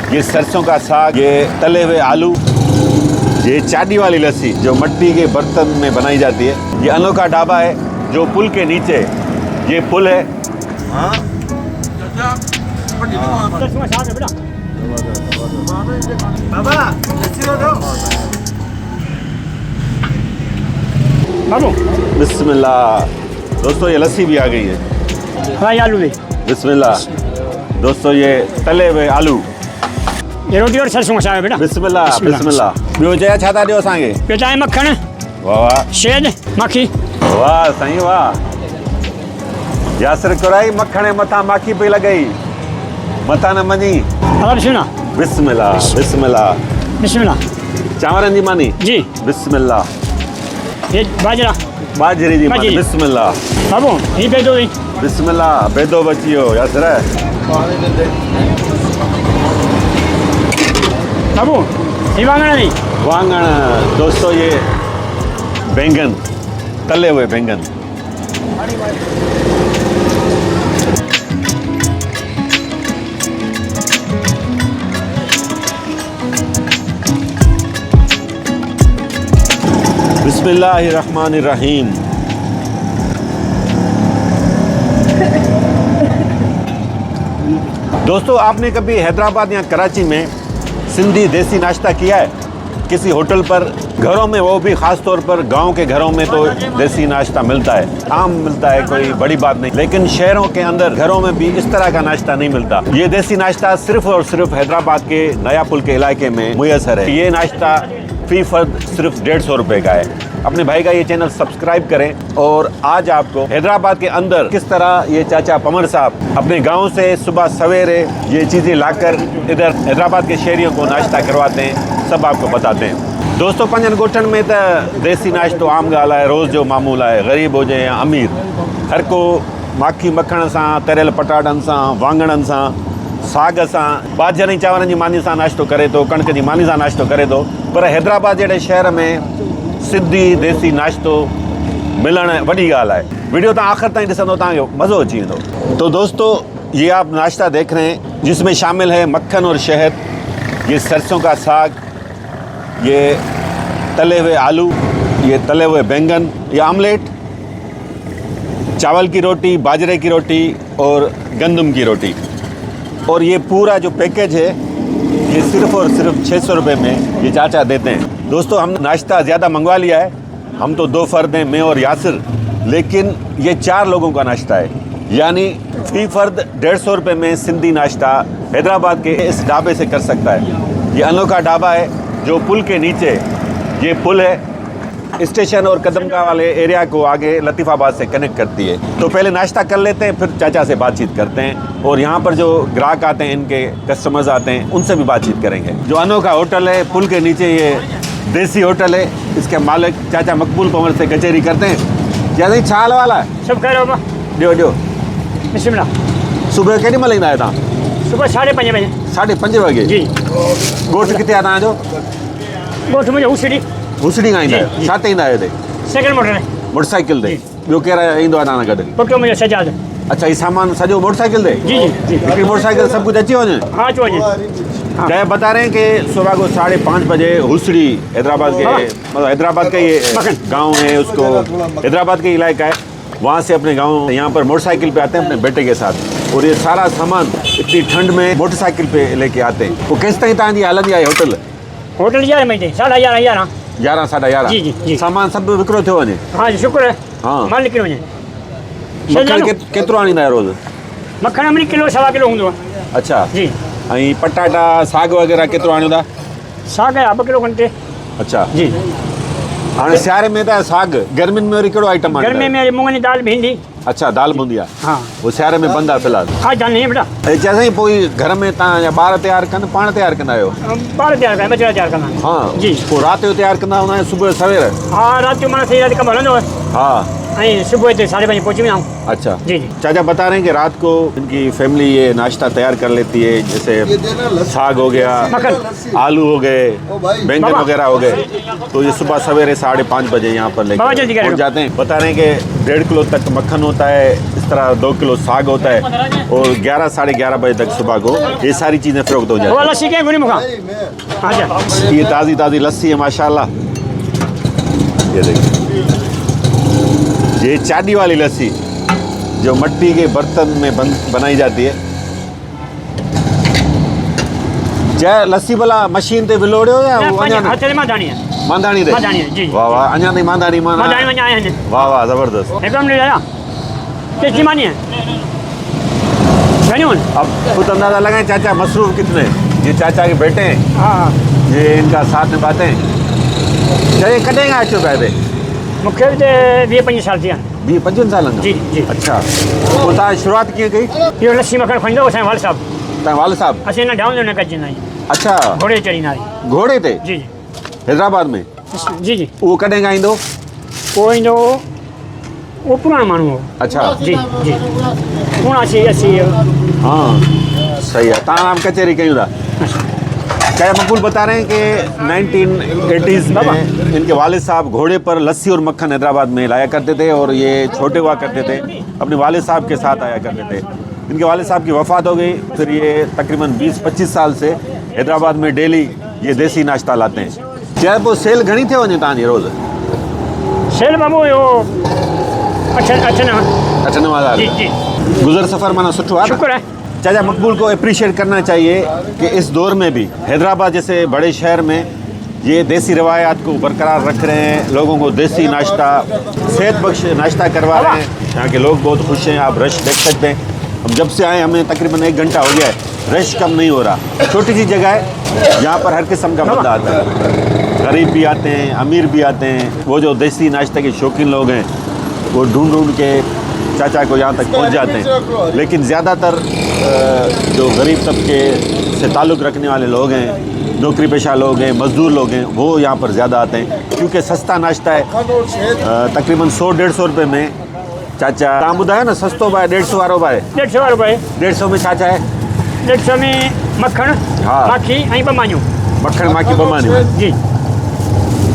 ये सरसों का साग, ये तले हुए आलू, ये चाटी वाली लस्सी जो मिट्टी के बर्तन में बनाई जाती है। ये अनोखा ढाबा है जो पुल के नीचे, ये पुल है। बिस्मिल्लाह दोस्तों, ये लस्सी भी आ गई है। आलू भी बिस्मिल्लाह दोस्तों, ये तले हुए आलू, ये रोटी और सरसों का साग है बेटा। बिस्मिल्लाह बिस्मिल्लाह। ॿियो चया छा था ॾियो असांखे? पेटा मक्खन, वाह वाह, शहद, माखी। वाह साईं वाह। यासिर कुराई मक्खण जे मथां माखी पई लॻई, मथां न मञी। बिस्मिल्लाह बिस्मिल्लाह बिस्मिल्लाह। चांवरनि जी मानी जी, बिस्मिल्लाह। ये बाजरा, बाजरे जी मानी बिस्मिल्लाह। बाबू ये बेदो भी बिस्मिल्लाह। बेदो बची वियो यासिर। बाबू ये वांगण नहीं, वांगण दोस्तों, ये बैंगन, तले हुए बैंगन। बिस्मिल्लाहिर्रहमानिर्रहीम। दोस्तों, आपने कभी हैदराबाद या कराची में सिंधी देसी नाश्ता किया है? किसी होटल पर, घरों में, वो भी ख़ास तौर पर गांव के घरों में तो देसी नाश्ता मिलता है, आम मिलता है, कोई बड़ी बात नहीं। लेकिन शहरों के अंदर घरों में भी इस तरह का नाश्ता नहीं मिलता। ये देसी नाश्ता सिर्फ और सिर्फ हैदराबाद के नया पुल के इलाके में मुयसर है। ये नाश्ता फी फर्द सिर्फ 150 रुपये का है। अपने भाई का ये चैनल सब्सक्राइब करें। और आज आपको हैदराबाद के अंदर किस तरह ये चाचा पमर साहब अपने गांव से सुबह सवेरे ये चीज़ें लाकर इधर हैदराबाद के शहरियों को नाश्ता करवाते हैं, सब आपको बताते हैं। दोस्तों, पंजन गोठन में तो देसी नाश्तो आम ॻाल्हि है, रोज़ जो मामूल है। ग़रीब हुजे या अमीर, हर को माखी मखण सां, तरियल पटाटनि सां, वांगणनि सां, साग सां, बाजरे चांवरनि जी मानी सां नाश्तो करे थो, कणिक जी मानी सां नाश्तो करे थो। पर हैदराबाद जहिड़े शहर में सिंधी देसी नाश्तो मिलण वॾी ॻाल्हि है। वीडियो तव्हां आख़िर ताईं ॾिसंदो, तव्हांखे मज़ो अची वेंदो। तो दोस्तों, ये आप नाश्ता देख रहे हैं जिसमें शामिल है मक्खन और शहद, ये सरसों का साग, ये तले हुए आलू, ये तले हुए बैंगन, ये आमलेट, चावल की रोटी, बाजरे की रोटी और गंदम की रोटी। और ये पूरा जो पैकेज है ये सिर्फ और सिर्फ 600 रुपये में ये चाचा देते हैं। दोस्तों, हम नाश्ता ज़्यादा मंगवा लिया है, हम तो 2 फर्द हैं, मैं और यासिर, लेकिन ये 4 लोगों का नाश्ता है। यानी फी फर्द 150 रुपये में सिंधी नाश्ता हैदराबाद के इस ढाबे से कर सकता है। ये अनोखा ढाबा है जो पुल के नीचे, ये पुल है, स्टेशन और कदमगाह वाले एरिया को आगे लतीफ़ाबाद से कनेक्ट करती है। तो पहले नाश्ता कर लेते हैं, फिर चाचा से बातचीत करते हैं। और यहाँ पर जो ग्राहक आते हैं, इनके कस्टमर्स आते हैं, उनसे भी बातचीत करेंगे। जो अनोखा होटल है पुल के नीचे, ये देसी होटल है, इसके मालिक चाचा मकबूल पमर से कचहरी करते हैं। जैसे छाल वाला है सब कह रहे हो। ॾियो ॾियो। बिस्मिल्लाह। सुबह केॾी महिल ईंदा आहियो तव्हां? सुबह 5:30 बजे। 5:30 वॻे जी। ॻोठु किथे आहे तव्हांजो? ॻोठु मुंहिंजो हुसड़ी। हुसड़ी खां ईंदा आहियो? छा ते ईंदा आहियो हिते? सेकंड मोटर मोटरसाइकिल ते। ॿियो केरु ईंदो आहे तव्हां सां गॾु? पुटु मुंहिंजो सजाद। अच्छा, ये सामान सॼो मोटरसाइकिल ते? जी जी जी। हिकिड़ी मोटरसाइकिल सब कुछ अची वञे? हाँ अचो वञे। क्या बता रहे हैं कि सुबह को 5:30 बजे हुसड़ी, हैदराबाद के, मतलब हैदराबाद का ये गांव है, उसको हैदराबाद के इलाका है, वहाँ से अपने गांव यहाँ पर मोटरसाइकिल पे आते हैं अपने बेटे के साथ। और ये सारा सामान इतनी ठंड में मोटरसाइकिल पे लेके आते हैं। वो किस ताईं तव्हांजी हलंदी आहे होटल? होटल 11 बजे 11:30 11 11 11:30। जी जी जी। सामान सब विकिरो थियो वञे? हाँ जी, शुक्र है। हाँ, माल निकिरी वञे। मक्खण केतिरो आणींदा आहियो रोज़? मक्खण में किलो 1.25 किलो हूंदो आहे। अच्छा जी। ऐं पटाटा, साग वग़ैरह केतिरो आणियो था? साग आहे 2 किलो घंटे। अच्छा जी। हाणे सियारे में त साग, गर्मियुनि में वरी कहिड़ो आइटम आहे? गर्मी में मूंगनि जी दाल, भिंडी। अच्छा, दाल बूंदी आहे। हाँ, वो सियारे में बंदि आहे फ़िलहाल? हाँ जान नहीं है बेटा। चए साईं, पोइ घर में तव्हां ॿार तयारु कनि, पाण तयारु कंदा आहियो? ॿार तयारु कया, बच्चा तयारु कंदा आहिनि। हाँ जी। पोइ राति जो तयारु कंदा हूंदा आहियो, सुबुह सवेर? हाँ, राति जो माना सही राति कमु हलंदो आहे। हा, ऐं सुबुह हिते 5:30 पहुची वेंदा आहियूं। अच्छा जी जी। चाचा बता रहे हैं कि रात को इनकी फैमिली ये नाश्ता तैयार कर लेती है, जैसे साग हो गया, आलू हो गए, बैंगन वगैरह हो गए, तो ये सुबह सवेरे 5:30 बजे यहाँ पर बाबा जल्दी लेकर करो। पहुँच जाते हैं। बता रहे हैं कि 1.5 किलो तक मक्खन होता है, इस तरह 2 किलो साग होता है, और 11 साढ़े 11 बजे तक सुबह को ये सारी चीज़ें फरोख्त हो वो जाती लस्सी के गुनी मुखा। अच्छा हैं। ये ताज़ी ताज़ी लस्सी है माशाल्लाह। ये देखिए, ये चाटी वाली लस्सी जो मिट्टी के बर्तन में बनाई जाती है। जय लस्सी भला मशीन ते विलोड़ियो या वो अञा हथ में मांधाणी है। मांधाणी ते? मांधाणी है, जी। वाह वाह, अञा ताईं मांधाणी मांधाणी में आए हैं। वाह वाह, जबरदस्त। एकदम ले आया। कितनी मानी है? घनी अब खुद अंदाजा लगाएं चाचा मसरूफ कितने? ये चाचा के बेटे हैं, हाँ ये इनका साथ निभाते हैं। चलिए कटेगा अचो पहले मूंखे बि 20-25 साल थी 20-25 साल जी जी। अच्छा, पोइ तव्हां शुरूआत कीअं कई? इहो लस्सी मखण खणंदो असांजो वाल साहब। तव्हां वाल साहब? असीं हिन डाउन न कजंदा आहियूं। अच्छा, घोड़े चढ़ींदा आहियूं। घोड़े ते? जी जी हैदराबाद में? जी जी। उहो कॾहिं खां ईंदो? पोइ ईंदो उहो पुराणो माण्हू हो। अच्छा जी जी 79-80। हाँ सही है। तव्हां नाम कचहरी कयूं था। क्या मकबूल बता रहे हैं कि 1980s में इनके वालिद साहब घोड़े पर लस्सी और मक्खन हैदराबाद में लाया करते थे, और ये छोटे हुआ करते थे, अपने वालिद साहब के साथ आया करते थे। इनके वालिद साहब की वफ़ात हो गई, फिर ये तकरीबन 20-25 साल से हैदराबाद में डेली ये देसी नाश्ता लाते हैं। चाहे पोइ सेल घणी थियो वञे तव्हांजी रोज़? सेल बाबू इहो 98,000। जी जी गुज़र सफ़र माना सुठो आहे न? शुक्र है। चाचा मकबूल को अप्रिशिएट करना चाहिए कि इस दौर में भी हैदराबाद जैसे बड़े शहर में ये देसी रवायात को बरकरार रख रहे हैं, लोगों को देसी नाश्ता, सेहत बख्श नाश्ता करवा रहे हैं। यहाँ के लोग बहुत खुश हैं, आप रश देख सकते हैं। हम जब से आए हमें तकरीबन 1 घंटा हो गया है, रश कम नहीं हो रहा। छोटी सी जगह है, यहाँ पर हर किस्म का बंदा आता है, गरीब भी आते हैं, अमीर भी आते हैं। वो जो देसी नाश्ते के शौकीन लोग हैं वो ढूंढ ढूंढ के चाचा को यहाँ तक पहुँच जाते हैं। लेकिन ज़्यादातर जो गरीब तबके से ताल्लुक़ रखने वाले लोग हैं, नौकरी पेशा लोग हैं, मज़दूर लोग हैं, वो यहाँ पर ज़्यादा आते हैं, क्योंकि सस्ता नाश्ता है। तकरीबन 100-150 रुपये में चाचा, तव्हां ॿुधायो न सस्तो बि आहे, 150 वारो बि आहे। 150 रुपए। 150 में छा छा आहे? 150 में मक्खण, हाँ। माखी ऐं ॿ मानियूं। मक्खण माखी ॿ मानियूं जी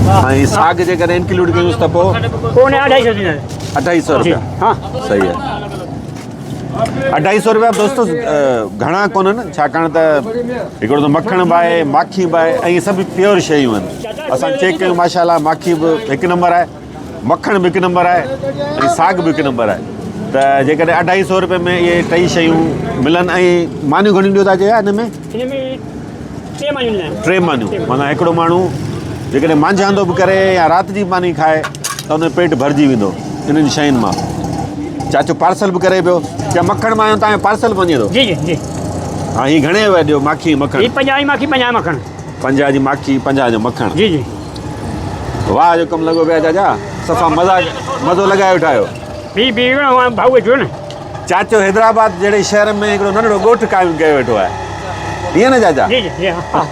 ऐं साग जेकॾहिं इंक्लूड कयूंसि त पोइ पोइ उन 250 ॾींदा 250 रुपया। हाँ सही है। 250 रुपया दोस्तों घणा कोन्हनि, छाकाणि त हिकिड़ो त मखण बि आहे, माखी बि आहे, ऐं इहे सभु प्योर शयूं आहिनि। असां चेक कयूं माशाल्लाह, माखी बि 1 नंबर आहे, मखण बि 1 नंबर आहे, ऐं साग बि 1 नंबर आहे। त जेकॾहिं 250 रुपये में इहे 3 शयूं मिलनि, ऐं मानियूं घणियूं ॾियो था चया हिन में? हिन में 3 मानियूं ॾींदा आहिनि। 3 मानियूं, माना हिकिड़ो माण्हू जेकॾहिं मांझांदो बि करे या राति जी मानी खाए त हुन जो पेट भरिजी वेंदो इन्हनि शयुनि मां। चाचो पार्सल बि करे पियो, क्या मक्खण मां तव्हांजो पार्सल वञे थो? जी जी जी। हाँ, ही घणे विया ॾियो माखी मक्खण? ही 50 जी माखी 50 मखण। 50 जी माखी 50 जो मक्खण। जी जी वाह जो कमु लॻो पिया चाचा, सफ़ा मज़ो लॻाए वेठायो। बी भाऊ अचो न। चाचो हैदराबाद जहिड़े शहर में हिकिड़ो नंढड़ो ॻोठु क़ाइमु कयो वेठो आहे, ईअं न चाचा? जी जी जी हाँ।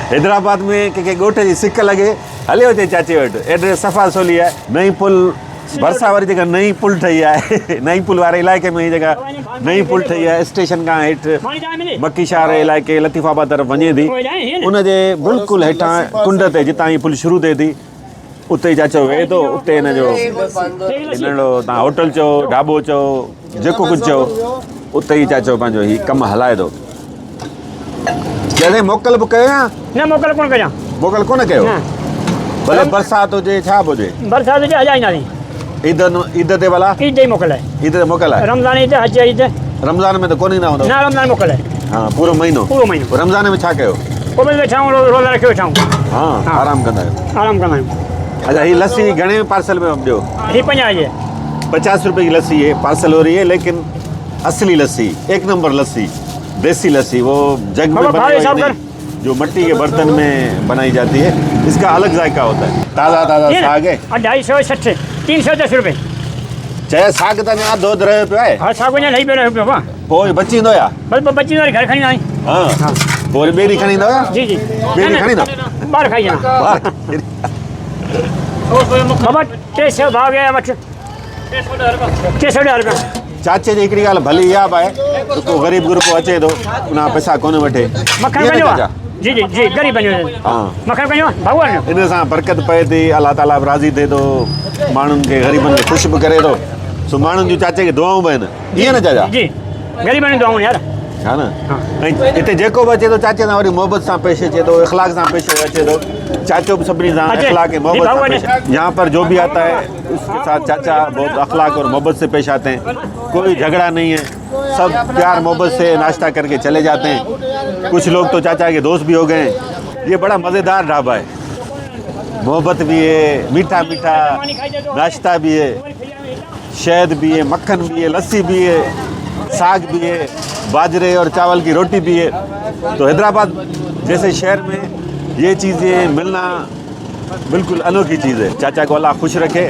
हैदराबाद में कंहिंखे ॻोठ जी सिक लॻे हले अचे चाचे वटि, एड्रेस सफ़ा सवली आहे। नई पुल भरिसां वारी जेका नई पुल ठही आहे, नई पुल वारे इलाइक़े में ही जेका नई पुल ठही आहे, स्टेशन खां हेठि मक्की शहर इलाइक़े लतीफ़ाबाद तरफ़ वञे थी, उनजे बिल्कुलु हेठां कुंड ते जितां ही पुल शुरू थिए थी, उते ई चाचो वेहे थो। उते हिन जो नंढड़ो तव्हां होटल चओ, ढाबो चओ, जेको कुझु चओ, उते ई चाचो पंहिंजो ही कमु हलाए थो। जॾहिं मोकल बि कयो या न मोकल कोन कजां। मोकल कोन कयो? भले बरसाति हुजे छा बि हुजे, बरसाति हुजे हजाईंदासीं। ईद ते भला? ईद जी मोकल आहे। ईद ते मोकल आहे? रमज़ान ईद, हज ईद। रमज़ान में त कोन ईंदा हूंदव? न रमज़ान मोकल आहे। हाँ, पूरो महीनो? पूरो महीनो। रमज़ान में छा कयो? पोइ बि वेठा आहियूं, रोज़ा रखियो वेठा आहियूं। हाँ, आराम कंदा आहियो? आराम कंदा आहियूं। अच्छा, ये लस्सी घणे पार्सल में ॾियो? ही 50 जी है। 50 रुपए की लस्सी है, पार्सल हो रही है, लेकिन असली लस्सी, 1 नंबर लस्सी, देसी लस्सी, वो जग में बनी हुई नहीं, जो मिट्टी के बर्तन में बनाई जाती है, इसका अलग जायका होता है। ताज़ा ताज़ा साग है। 260, 310 रुपए। चाहे साग त अञा अधु रहियो पियो आहे? हा साग अञा लही पियो रहियो पियो आहे। पोइ बची ईंदो या? बसि बची वरी घर खणी आई। हाँ, पोइ वरी ॿेड़ी खणी ईंदव या? जी जी ॿेड़ी खणी ईंदव? ॿार खाई ॼणा। बाबा 600 भाव गया मत 600 रुपया चाचे जी हिकिड़ी ॻाल्हि भली इहा बि आहे त को ग़रीब ग्रुप अचे थो उन पैसा कोन वठे मक्खन ईअं न कयो चाचा? जी जी जी गरीब बनियो हाँ। मक्खन कयो भगवान इन सां बरकत पए थी अलाह ताला बि राज़ी थिए थो माण्हुनि खे ग़रीबनि खे ख़ुशि बि करे थो सो माण्हुनि जूं चाचे खे दुआऊं बि आहिनि ईअं न चाचा जी गरीब बनियो दुआऊं यार हा न ऐं हिते जेको बि अचे थो चाचे सां वरी मोहबत सां पेश अचे थो इख़लाक़ सां पेश अचे थो चाचो भी सभी अखलाक मोहब्बत से पेश यहाँ पर जो भी आता है उसके साथ चाचा बहुत अखलाक और मोहब्बत से पेश आते हैं कोई झगड़ा नहीं है सब प्यार मोहब्बत से नाश्ता करके चले जाते हैं कुछ लोग तो चाचा के दोस्त भी हो गए हैं ये बड़ा मज़ेदार ढाबा है मोहब्बत भी है मीठा मीठा नाश्ता भी है शहद भी है मक्खन भी है लस्सी भी है साग भी है बाजरे और चावल की रोटी भी है तो हैदराबाद जैसे शहर में ये चीज़ें मिलना बिल्कुल अनोखी चीज़ है चाचा को अल्लाह खुश रखे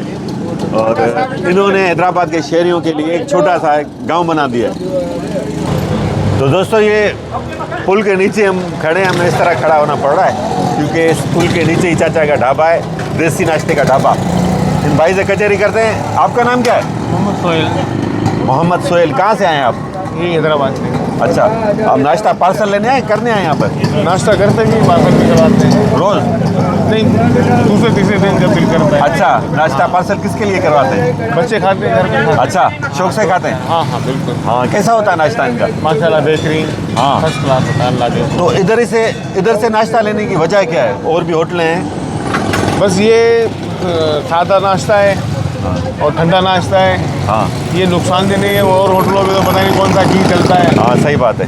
और इन्होंने हैदराबाद के शहरियों के लिए एक छोटा सा गांव बना दिया तो दोस्तों ये पुल के नीचे हम खड़े हैं हमें इस तरह खड़ा होना पड़ रहा है क्योंकि इस पुल के नीचे ही चाचा का ढाबा है देसी नाश्ते का ढाबा इन भाई से कचहरी करते हैं आपका नाम क्या है मोहम्मद सोहेल कहाँ से आए हैं आप ये हैदराबाद से अच्छा आप नाश्ता पार्सल लेने आए करने आए यहाँ पर नाश्ता करते भी पार्सल भी करवाते हैं रोज़ नहीं दूसरे तीसरे दिन जब दिल करता है अच्छा नाश्ता पार्सल किसके लिए करवाते हैं बच्चे खाते हैं घर में अच्छा शौक से खाते हैं हाँ हाँ बिल्कुल हाँ कैसा होता है नाश्ता इनका माशाल्लाह बेहतरीन हाँ। फर्स्ट क्लास होता है अल्लाह के तो इधर से नाश्ता लेने की वजह क्या है और भी होटलें हैं बस ये सादा नाश्ता है और ठंडा नाश्ता है हाँ ये नुकसानदेह नहीं है और होटलों में तो पता नहीं कौन सा घी चलता है हाँ सही बात है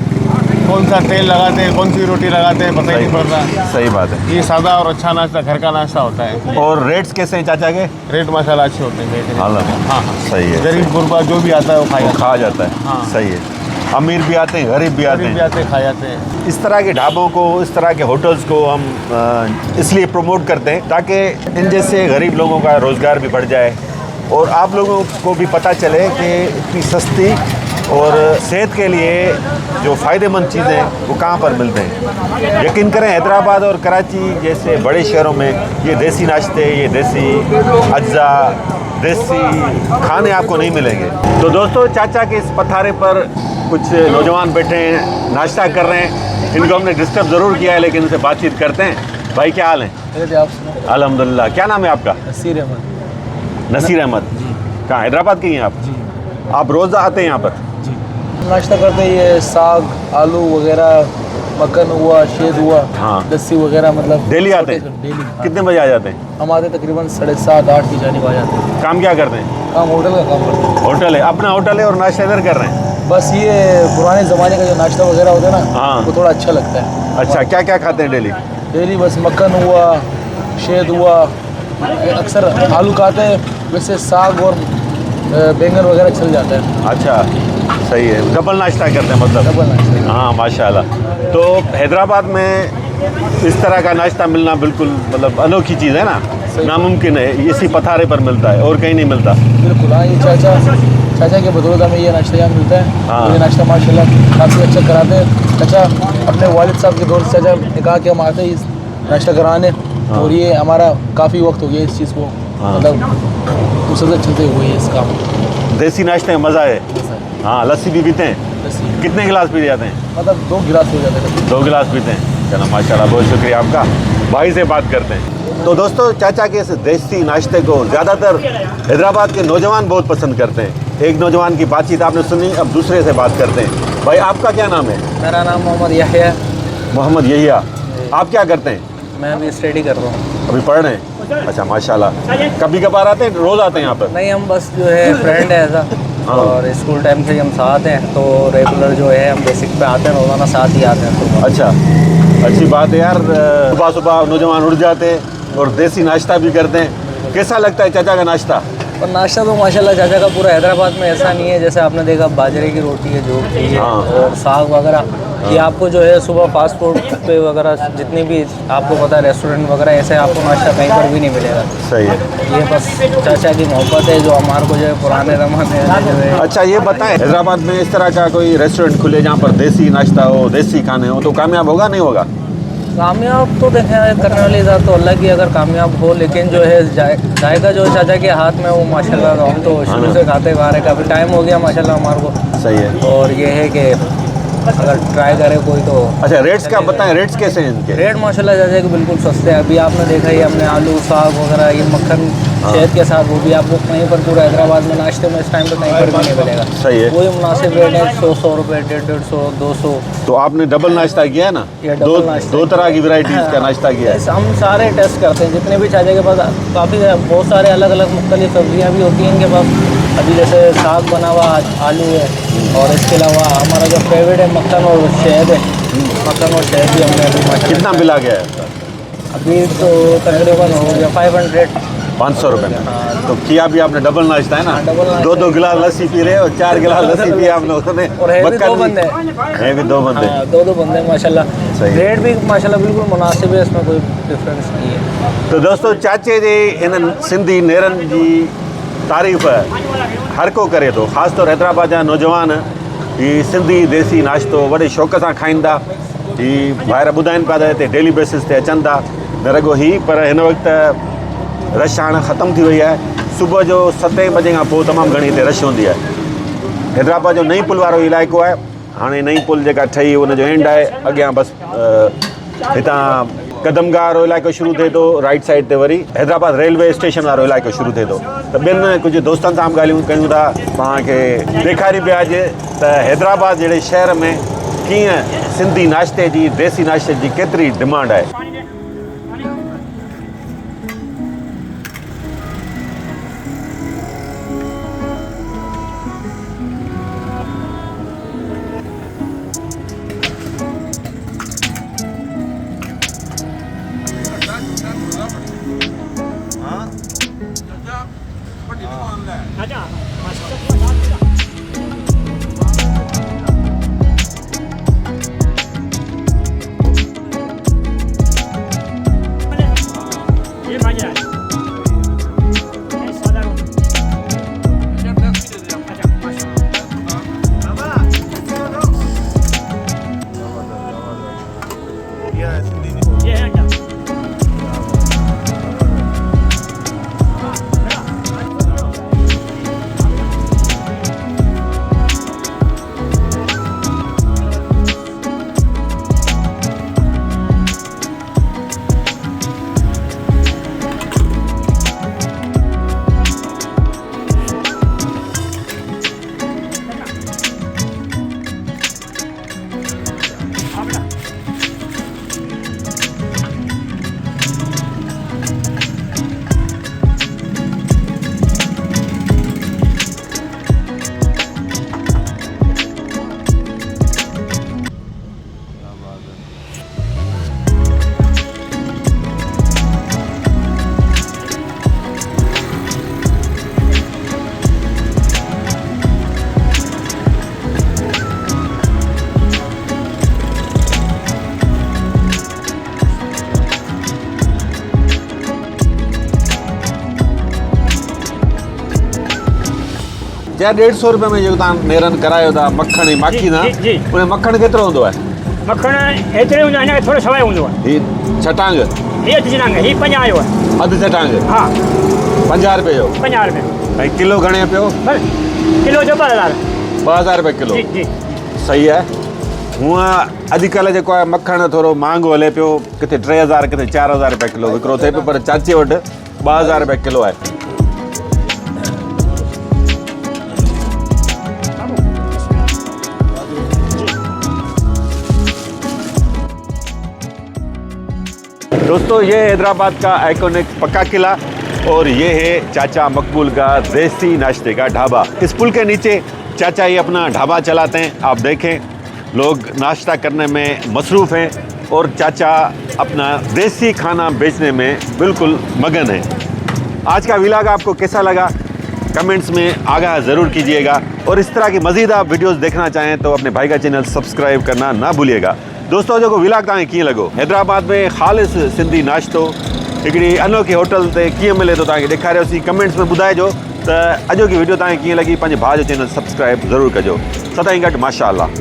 कौन सा तेल लगाते हैं कौन सी रोटी लगाते हैं पता ही नहीं पड़ता सही बात है ये सादा और अच्छा नाश्ता घर का नाश्ता होता है और रेट्स कैसे हैं चाचा के रेट माशाल्लाह अच्छे होते हैं बेहतरीन। हाँ हाँ हाँ सही है गरीब गुरबा जो भी आता है वो वो खाया खा जाता है हाँ। सही है अमीर भी आते हैं गरीब भी आते गरीब भी हैं आते हैं खा जाते हैं इस तरह के ढाबों को इस तरह के होटल्स को हम इसलिए प्रमोट करते हैं ताकि इन जैसे गरीब लोगों का रोज़गार भी बढ़ जाए और आप लोगों को भी पता चले कि इतनी सस्ती और सेहत के लिए जो फ़ायदेमंद चीज़ें वो कहाँ पर मिलते हैं यकीन करें हैदराबाद और कराची जैसे बड़े शहरों में ये देसी नाश्ते ये देसी अज्जा देसी खाने आपको नहीं मिलेंगे तो दोस्तों चाचा के इस पथारे पर कुछ नौजवान बैठे हैं नाश्ता कर रहे हैं इनको हमने डिस्टर्ब ज़रूर किया है लेकिन उनसे बातचीत करते हैं भाई क्या हाल है अल्हम्दुलिल्लाह क्या नाम है आपका नसीर अहमद कहाँ हैदराबाद के ही हैं आप रोज़ आते हैं यहाँ पर नाश्ता करते ही ये साग आलू वगैरह मक्खन हुआ शेद हुआ हाँ। लस्सी वगैरह मतलब डेली आते हैं डेली कितने बजे आ जाते हैं हम आते तकरीबन 7:30-8 की जानिब आ जाते हैं काम क्या करते हैं हम होटल का काम करते हैं होटल है अपना होटल है और नाश्ता इधर कर रहे हैं बस ये पुराने ज़माने का जो नाश्ता वगैरह होता है ना हाँ। वो थोड़ा अच्छा लगता है अच्छा क्या क्या खाते हैं डेली डेली बस मक्खन हुआ शेद हुआ अक्सर आलू खाते हैं वैसे साग और बैंगन वगैरह चल जाता है अच्छा सही है डबल नाश्ता करते हैं मतलब डबल नाश्ता हाँ माशाल्लाह तो हैदराबाद में इस तरह का नाश्ता मिलना बिल्कुल मतलब अनोखी चीज़ है ना नामुमकिन है इसी पथारे पर मिलता है और कहीं नहीं मिलता बिल्कुल हाँ ये चाचा के बदौलत में ये नाश्ता यहाँ मिलता है हाँ। ये नाश्ता माशाल्लाह काफ़ी अच्छा कराते हैं चाचा अपने वालिद साहब के दौर से चाचा ने कहा कि हम आते हैं इस नाश्ता कराने और ये हमारा काफ़ी वक्त हो गया इस चीज़ को हाँ। मतलब दूसरे से चलते हुए इस काम देसी नाश्ते में मज़ा है हाँ लस्सी भी पीते हैं कितने गिलास पी जाते हैं मतलब 2 गिलास हो जाते हैं 2 गिलास पीते हैं चलो माशाल्लाह बहुत शुक्रिया आपका भाई से बात करते हैं तो दोस्तों चाचा के इस देसी नाश्ते को ज़्यादातर हैदराबाद के नौजवान बहुत पसंद करते हैं एक नौजवान की बातचीत आपने सुनी अब दूसरे से बात करते हैं भाई आपका क्या नाम है मेरा नाम मोहम्मद याहिया है मोहम्मद यहिया आप क्या करते हैं मैं अभी स्टडी कर रहा हूँ अभी पढ़ रहे हैं अच्छा माशाल्लाह कभी कभार आते हैं रोज़ आते हैं यहाँ पर नहीं हम बस जो है फ्रेंड है ऐसा हाँ। और स्कूल टाइम से हम साथ हैं तो रेगुलर जो है हम बेसिक पे आते हैं रोज़ाना साथ ही आते हैं तो अच्छा अच्छी बात है यार सुबह सुबह नौजवान उठ जाते हैं और देसी नाश्ता भी करते हैं कैसा लगता है चाचा का नाश्ता और नाश्ता तो माशाल्लाह चाचा का पूरा हैदराबाद में ऐसा नहीं है जैसे आपने देखा बाजरे की रोटी है जो भी है हाँ। और साग वगैरह ये आपको जो है सुबह फास्ट फूड पे वगैरह जितनी भी आपको पता है रेस्टोरेंट वगैरह ऐसे आपको नाश्ता कहीं पर भी नहीं मिलेगा सही है ये बस चाचा की मोहब्बत है जो हमारे को जो है पुराने ज़माने में जो है अच्छा ये बताएं हैदराबाद में इस तरह का कोई रेस्टोरेंट खुले जहाँ पर देसी नाश्ता हो देसी खाने हो तो कामयाब होगा नहीं होगा कामयाब तो देखें करने वाली ज़ात तो अल्लाह की, अगर कामयाब हो, लेकिन जो है जायका जो चाचा के हाथ में वो माशाल्लाह हम तो शुरू से खाते हुए आ रहे, काफ़ी टाइम हो गया माशाल्लाह हमारे को। सही है। और ये है कि अगर ट्राई करे कोई तो। अच्छा, रेट्स का बताएं, रेट्स कैसे हैं इनके? रेट माशाल्लाह चाचा के बिल्कुल सस्ते हैं। अभी आपने देखा ही, हमने आलू साग वगैरह, ये मक्खन शहद के साथ, वो भी आपको कहीं पर पूरा हैदराबाद में नाश्ते में इस टाइम पे कहीं पर भी नहीं मिलेगा। सही है। कोई मुनासिब रेट है, 100 रुपये, 150, 200। तो आपने डबल नाश्ता किया है ना? ये डबल नाश्ता। दो तरह की वैरायटीज का नाश्ता किया है। हम सारे टेस्ट करते हैं, जितने भी चाचा के पास काफ़ी बहुत सारे अलग अलग मुख्तलिफ सब्जियाँ भी होती हैं इनके पास। अभी जैसे साग बना हुआ आलू है, और इसके अलावा हमारा जो फेवरेट है मक्खन और शहद है। मक्खन और शहद भी हमने अभी माशाल्लाह। कितना बिला गया है? अभी तो तकरीबन हो गया 500। 500 रुपये में। तो किया भी आपने डबल नाश्ता है ना? डबल नाश्ता। दो ग्लास लस्सी पी रहे हो, 4 गिलास लस्सी पिया आप लोगों ने। और है भी मक्खन दो बंदे। है भी 2 बंदे। हाँ, दो बंदे माशाल्लाह। सही। रेट भी माशाल्लाह बिल्कुल मुनासिब है, इसमें कोई डिफरेंस नहीं है। तो दोस्तों, चाचे जे इन सिंधी नेरनि जी तारीफ़ हर को करे थो, ख़ासि तौर हैदराबाद जा नौजवान ही सिंधी देसी नाश्तो वॾे शौक़ सां खाइनि था। ही ॿाहिरि ॿुधाइनि पिया त हिते डेली बेसिस ते अचनि था। न रुगो ही, पर हिन वक़्तु रश हाणे ख़तमु थी वई आहे। सुबुह जो 7 बजे खां पोइ तमामु घणी हिते रश हूंदी आहे। हैदराबाद जो नई पुल वारो इलाइक़ो आहे। हाणे नई पुल जेका ठही उनजो एंड आहे। अॻियां बसि हितां कदमगाह वारो इलाइक़ो शुरू थिए थो, राइट साइड ते वरी हैदराबाद रेलवे स्टेशन वारो इलाइक़ो शुरू थिए थो। त ॿियनि कुझु दोस्तनि सां ॻाल्हियूं कयूं था, तव्हांखे ॾेखारियूं पिया अॼु त हैदराबाद जहिड़े शहर में कीअं सिंधी नाश्ते जी, देसी नाश्ते जी केतिरी डिमांड आहे। या 150 रुपये में जो तव्हां नेरनि करायो था मक्खण ऐं माखी ना, जी। उन मक्खण केतिरो हूंदो आहे? मक्खण एतिरे हूंदो आहे, हिन खे थोरो सवाइ हूंदो आहे। ही छटांग, हीअ अधु छटांग, हीअ 50 जो आहे। अधु छटांग हा, 50 रुपये जो। 50 रुपये। ऐं किलो घणे पियो? बसि किलो जो 2000। 2000 रुपये किलो। जी जी। सही आहे। हूअं अॼुकल्ह जेको आहे मक्खण थोरो महांगो हले पियो, किथे 3000 किथे 4000 रुपये किलो विकिरो थिए पियो, पर चाचे वटि 2000 रुपये किलो आहे। दोस्तों, ये हैदराबाद का आइकॉनिक पक्का किला और ये है चाचा मकबूल का देसी नाश्ते का ढाबा। इस पुल के नीचे चाचा ही अपना ढाबा चलाते हैं। आप देखें, लोग नाश्ता करने में मसरूफ़ हैं और चाचा अपना देसी खाना बेचने में बिल्कुल मगन है। आज का व्लॉग आपको कैसा लगा कमेंट्स में आगाह ज़रूर कीजिएगा, और इस तरह की मज़ीद आप वीडियोस देखना चाहें तो अपने भाई का चैनल सब्सक्राइब करना ना भूलिएगा। दोस्तों, जो व्लॉग तव्हांखे कीअं लॻो, हैदराबाद में ख़ालिस सिंधी नाश्तो हिकिड़ी अनोखी होटल ते कीअं मिले थो तव्हांखे ॾेखारियोसीं। कमेंट्स में ॿुधाइजो त अॼोकी वीडियो तव्हांखे कीअं लॻी। पंहिंजे भाउ जो चैनल सब्सक्राइब ज़रूरु कजो। सदाईं गॾु, माशाअल्लाह।